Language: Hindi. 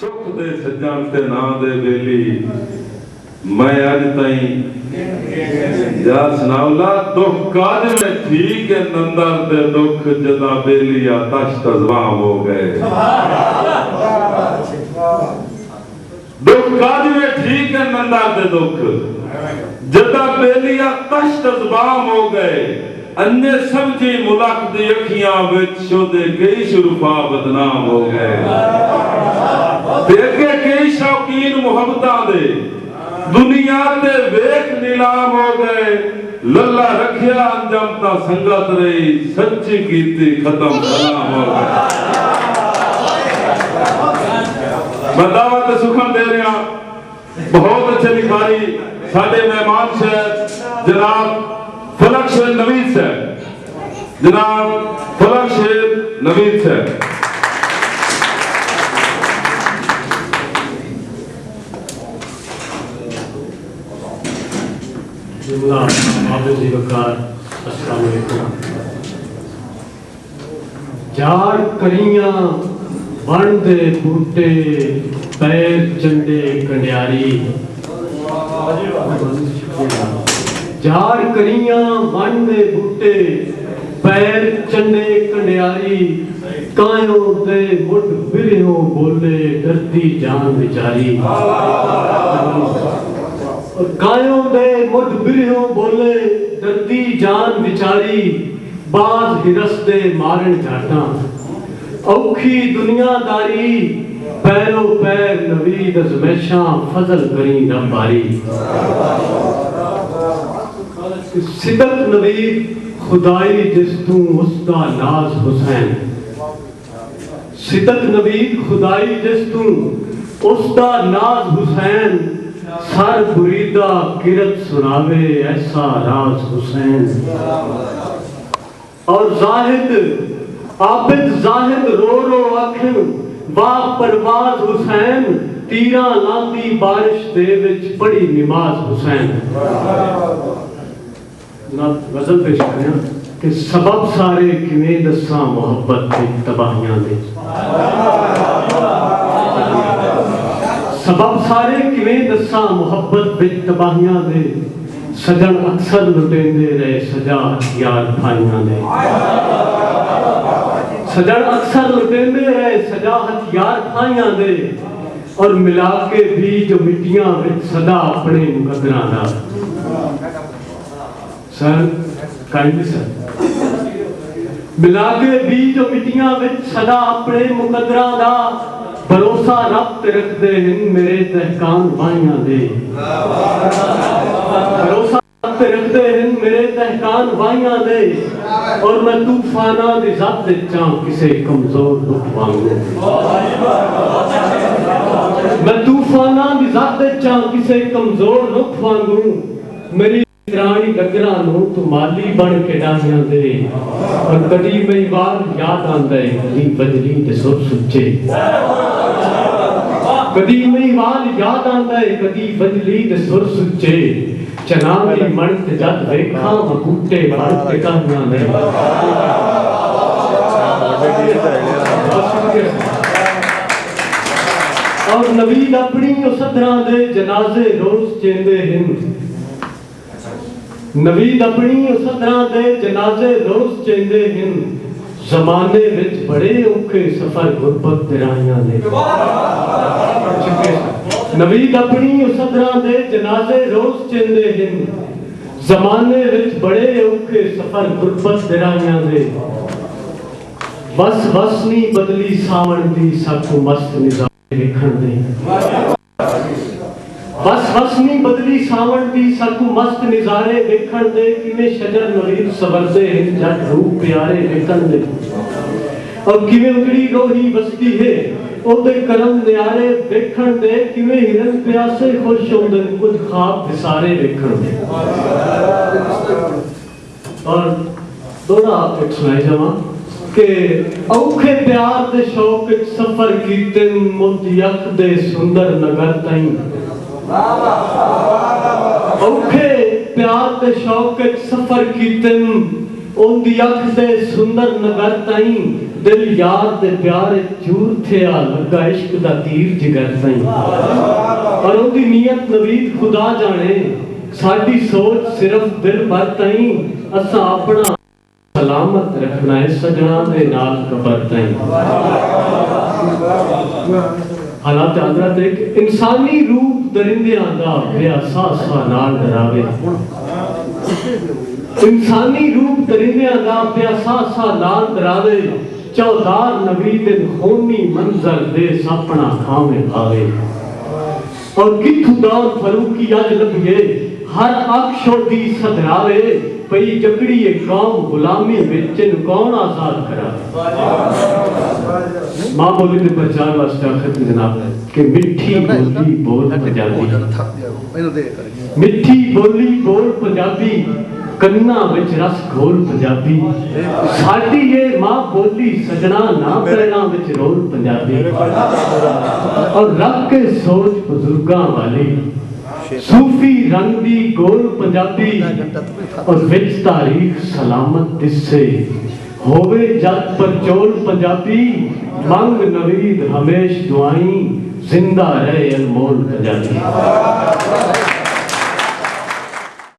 सुख दे सज्जन ते ना दे बेली मैं अज ताई जा सुनावला दुख काज में ठीक है नंदर दे दुख जदा बेलिया तश तजवाम हो गए। दुख काज में ठीक है नंदर दे दुख जदा बेलिया तश तजवाम हो गए। अन्य समझी मुलक दी अखियां विच शोदे कई शुरुफा बदनाम हो गए। देखे कई शौकीन मुहब्बतां दे दुनिया ते वेख नीलाम हो गए। लल्ला रखिया अंजम ता संगत रही सच्ची कीती खत्म सलाम हो गए। मैं दावत सुखन दे रहा बहुत अच्छे लिखारी साडे मेहमान शहर जनाब फलक शेर नवीद साहब, जनाब फलक शेर नवीद साहब। जुमला हाफिज़ वकार अस्सलाम वालेकुम। जाड़ करियां बन दे बूटे पैर चंडे कंडियारी। जाड़ करियां बन दे बूटे पैर चंडे कंडियारी। कायों दे मुठ बिरहों बोले डरती जान बेचारी। कायों दे मुठ बिरहों बोले डरती जान बेचारी। बाज हिरस दे मारन जाटा औखी दुनियादारी। पैरों पैर नवीद अजमैशां फजल करी न बारी। सिदक नवीद खुदाई जिस तू उसका नाज हुसैन। सिदक नवीद खुदाई जिस तू उसका नाज हुसैन। सर बुरीदा किरत सुनावे ऐसा राज हुसैन। और जाहिद आबिद जाहिद रो रो अखन वाह परवाज हुसैन। तीरा लांदी बारिश दे विच पढ़ी नमाज हुसैन। ना गजल पेश करें कि सबब सारे किवें दस्सां मोहब्बत दी तबाहियां दे। सबब सारे किवें दस्सां मोहब्बत दी तबाहियां दे। सजन अक्सर लुटेंदे रहे सजा हथियार भाइयां दे। सजन अक्सर लुटेंदे रहे सजा हथियार भाइयां दे। और मिला के भी जो मिट्टियां विच सदा अपने मुकद्दरां दा। सर काइंडली सर मिला के भी जो मिट्टियां विच सदा अपने मुकद्दरां दा। भरोसा रब ते रखदे हैं मेरे तहकान वाहियां दे। भरोसा रब ते रखदे हैं मेरे तहकान वाहियां दे। और मैं तूफाना दी ज़त चा किसे कमजोर दुख वांगू। मैं तूफाना दी ज़त चा किसे कमजोर दुख वांगू। मेरी रानी गगरा नूं तू माली बन के डाहियां दे। और कदी मेरी बार याद आंदा है कदी बजरी दे सुर सुच्चे। कदी मेरी बार याद आंदा है कदी बजरी दे सुर सुच्चे। चना दी मन ते जद वेखां बूटे बन के डाहियां दे। और नवीद अपनी सदरां दे जनाजे रोज चेंदे हैं। नवीद अपनी सदरां दे जनाजे रोज चेंदे हैं। जमाने विच बड़े औखे सफर गुरबत दे राहियां दे। नवीद अपनी सदरां दे जनाजे रोज चेंदे हैं। जमाने विच बड़े औखे सफर गुरबत दे राहियां दे। बस बस नी बदली सावण दी साकू मस्त निज़ारे वेखण दे। बस बस नी बदली सावण दी साकू मस्त निज़ारे वेखण दे। किवें शजर नवीद सवरदे हैं जट रूप प्यारे वेखण दे। और किवें उजड़ी रोही बसती है ओदे करम न्यारे वेखण दे। किवें हिरन प्यासे खुश होंदे कुछ ख्वाब विसारे वेखण दे। और दोहरा एक सुनाई जावां कि औखे प्यार दे शौक विच सफर कीते मोती अख दे सुंदर नगर ताईं। औखे प्यार दे शौक विच सफर कीते उनकी अख दे सुंदर नगर ताई दिल यार दे प्यारे चूर थिया लगा इश्क दा तीर जिगर ताई और उनकी नीयत नवीद खुदा जाने साडी सोच सिर्फ दिल भर ताई असा अपना सलामत रखना है सजना दे नाल कबर ताई। हालात हजरत एक इंसानी रूप दरिंदियां दा प्यासा सा नाल डरावे इंसानी रूप दरिंदियां दा प्यासा सा नाल डरावे चौधार नबी दिन खूनी मंजर दे सपना खावे खावे और किथु दौर फरूकी अज लभिए हर अक्षोदी सदरावे पई जकड़ी ये कौम गुलामी विच कौन आजाद करावे। मां बोली दे प्रचार वास्ते आखिर जनाब कि मिठी बोली बोल पंजाबी मिठी बोली बोल पंजाबी कन्ना विच रस घोल पंजाबी साडी ये मां बोली सजना ना पैना विच रोल पंजाबी और रख के सोच बुजुर्गां वाली सूफी रंग दी गोल पंजाबी और विच तारीख सलामत दिसे होवे जग परचोल पंजाबी मंग नवीद हमेश दुआई जिंदा रहे अनमोल पंजाबी।